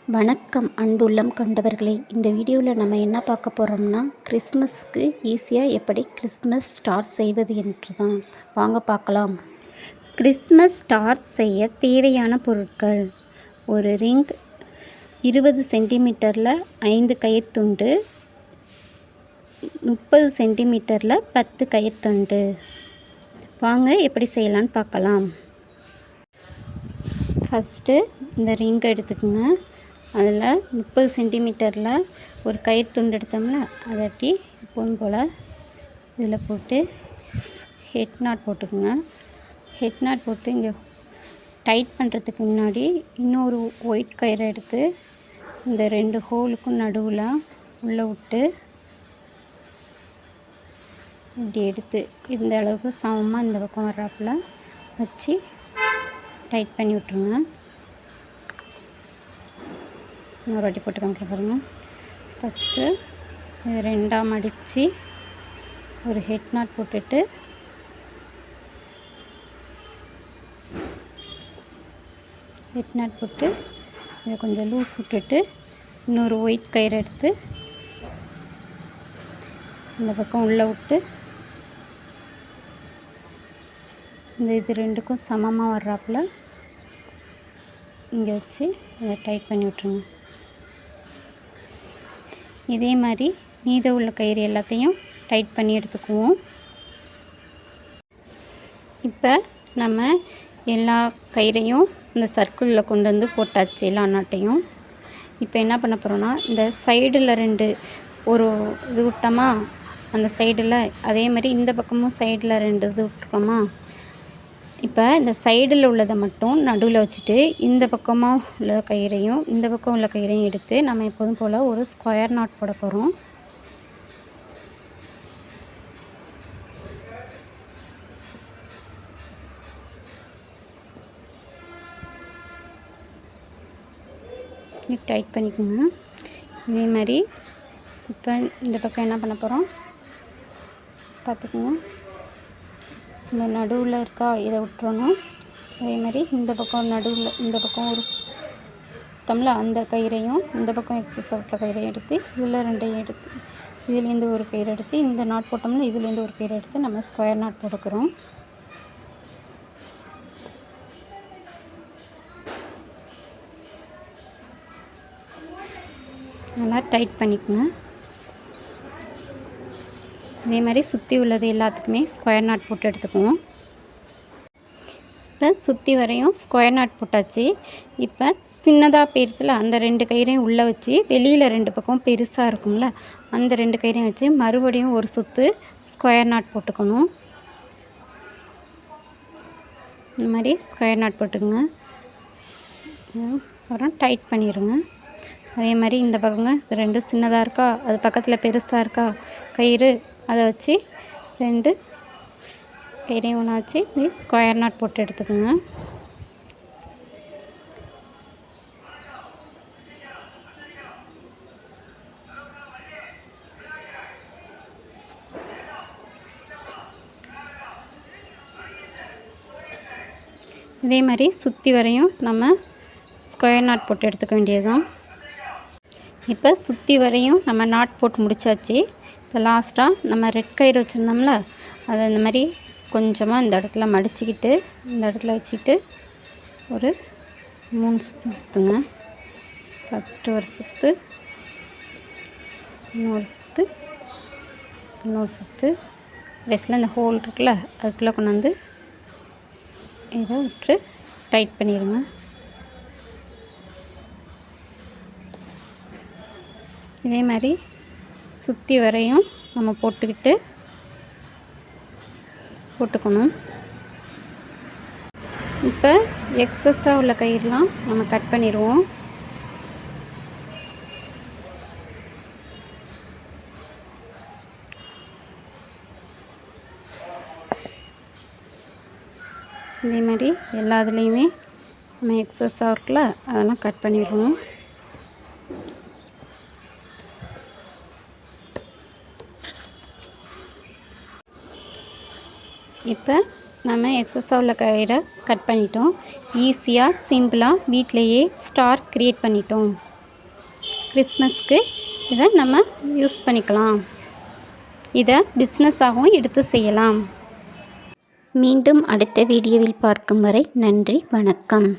வணக்கம் அன்புள்ளம் கொண்டவர்களே. இந்த வீடியோவில் நம்ம என்ன பார்க்க போகிறோம்னா, கிறிஸ்மஸ்க்கு ஈஸியாக எப்படி கிறிஸ்மஸ் ஸ்டார் செய்வது என்று தான். வாங்க பார்க்கலாம். கிறிஸ்மஸ் ஸ்டார் செய்ய தேவையான பொருட்கள்: ஒரு ரிங், 20 சென்டிமீட்டரில் 5 கயிற்றுண்டு, 30 சென்டிமீட்டரில் 10 கயிற்றுண்டு. வாங்க எப்படி செய்யலான்னு பார்க்கலாம். ஃபஸ்ட்டு இந்த ரிங் எடுத்துக்கோங்க. அதில் 30 சென்டிமீட்டரில் ஒரு கயிறு துண்டு எடுத்தோம்ல, அதை அப்படி எப்போதும் போல் இதில் போட்டு ஹெட் நாட் போட்டுக்கோங்க. ஹெட் நாட் போட்டு இங்கே டைட் பண்ணுறதுக்கு முன்னாடி இன்னொரு ஒயிட் கயிறை எடுத்து இந்த 2 ஹோலுக்கும் நடுவில் உள்ளே விட்டு இப்படி எடுத்து இந்த அளவுக்கு சமமாக இந்த பக்கம் வர்றாப்புல வச்சு டைட் பண்ணி விட்ருங்க. இன்னொரு வாட்டி போட்டு காமிக்கிற பாருங்கள். ஃபஸ்ட்டு இது 2ஆக மடித்து ஒரு ஹெட் நாட் போட்டுட்டு ஹெட் நாட் போட்டு இதை கொஞ்சம் லூஸ் விட்டுட்டு இன்னொரு ஒயிட் கயிறு எடுத்து இந்த பக்கம் உள்ளே விட்டு இது 2க்கும் சமமாக வர்றாப்புல இங்கே வச்சு இதை டைட் பண்ணி விட்ருங்க. இதே மாதிரி மீதம் உள்ள கயிறு எல்லாத்தையும் டைட் பண்ணி எடுத்துக்குவோம். இப்போ நம்ம எல்லா கயிறையும் இந்த சர்க்கிளில் கொண்டு வந்து போட்டாச்சு, எல்லா நாட்டையும். இப்போ என்ன பண்ண போகிறோன்னா, இந்த சைடில் 2 ஒரு இது விட்டோமா, அந்த சைடில் அதே மாதிரி இந்த பக்கமும் சைடில் 2 இது விட்டுருக்கோமா. இப்போ இந்த சைடில் உள்ளதை மட்டும் நடுவில் வச்சுட்டு இந்த பக்கமாக உள்ள கயிறையும் இந்த பக்கம் உள்ள கயிறையும் எடுத்து நம்ம எப்போதும் போல் ஒரு ஸ்கொயர் நாட் போட போகிறோம். டைட் பண்ணிக்கோங்க. இதே மாதிரி இப்போ இந்த பக்கம் என்ன பண்ண போகிறோம் பார்த்துக்கோங்க. இந்த நடுவில் இருக்கா, இதை விட்டுறணும். அதே மாதிரி இந்த பக்கம் நடுவில் இந்த பக்கம் ஒரு டம்ளர் அந்த கயிறையும் இந்த பக்கம் எக்ஸஸ் அவுட்ல கயிறையும் எடுத்து இதில் 2ஐயும் எடுத்து இதுலேருந்து ஒரு கயிறு எடுத்து இந்த நாட் போட்டோம்னா இதுலேருந்து ஒரு கயிறு எடுத்து நம்ம ஸ்கொயர் நாட் போட்டுக்கிறோம். நல்லா டைட் பண்ணிக்கோங்க. இதே மாதிரி சுற்றி உள்ளது எல்லாத்துக்குமே ஸ்கொயர் நாட் போட்டு எடுத்துக்குவோம். இப்போ சுற்றி வரையும் ஸ்கொயர் நாட் போட்டாச்சு. இப்போ சின்னதாக போயிடுச்சுல, அந்த 2 கயிறையும் உள்ளே வச்சு வெளியில் 2 பக்கம் பெருசாக இருக்கும்ல, அந்த 2 கயிறையும் வச்சு மறுபடியும் ஒரு சுற்று ஸ்கொயர் நாட் போட்டுக்கணும். இந்த மாதிரி ஸ்கொயர் நாட் போட்டுக்குங்க. அப்புறம் டைட் பண்ணிடுங்க. அதே மாதிரி இந்த பக்கங்க 2 சின்னதாக இருக்கா, அது பக்கத்தில் பெருசாக இருக்கா கயிறு, அதை வச்சு 2 கயிறையும் ஒன்றா வச்சு ஸ்கொயர் நாட் போட்டு எடுத்துக்கோங்க. இதே மாதிரி சுற்றி வரையும் நம்ம ஸ்கொயர் நாட் போட்டு எடுத்துக்க வேண்டியதுதான். இப்போ சுற்றி வரையும் நம்ம நாட் போட்டு முடிச்சாச்சு. இப்போ லாஸ்ட்டாக நம்ம ரெட் கயிறு வச்சுருந்தோம்ல, அதை இந்த மாதிரி கொஞ்சமாக இந்த இடத்துல மடிச்சுக்கிட்டு இந்த இடத்துல வச்சுக்கிட்டு ஒரு 3 சுற்று சுற்றுங்க. ஃபஸ்ட்டு ஒரு சுற்று, இன்னொரு சுற்று, இன்னொரு சுற்று. கடைசியில் இந்த ஹோல் இருக்குல்ல, அதுக்குள்ளே கொண்டு வந்து இதை விட்டு டைட் பண்ணிடுங்க. இதே மாதிரி சுற்றி வரையும் நம்ம போட்டுக்கணும். இப்போ எக்ஸஸாக உள்ள கயிறுலாம் நம்ம கட் பண்ணிடுவோம். இதே மாதிரி எல்லா இதுலேயுமே நம்ம எக்ஸஸாக இருக்குல்ல, அதெல்லாம் கட் பண்ணிடுவோம். இப்போ நம்ம எக்ஸஸாக உள்ள கயிறை கட் பண்ணிட்டோம். ஈஸியாக சிம்பிளாக வீட்டிலையே ஸ்டார் க்ரியேட் பண்ணிட்டோம். கிறிஸ்மஸ்க்கு இதை நம்ம யூஸ் பண்ணிக்கலாம். இதை பிஸ்னஸாகவும் எடுத்து செய்யலாம். மீண்டும் அடுத்த வீடியோவில் பார்க்கும் வரை நன்றி, வணக்கம்.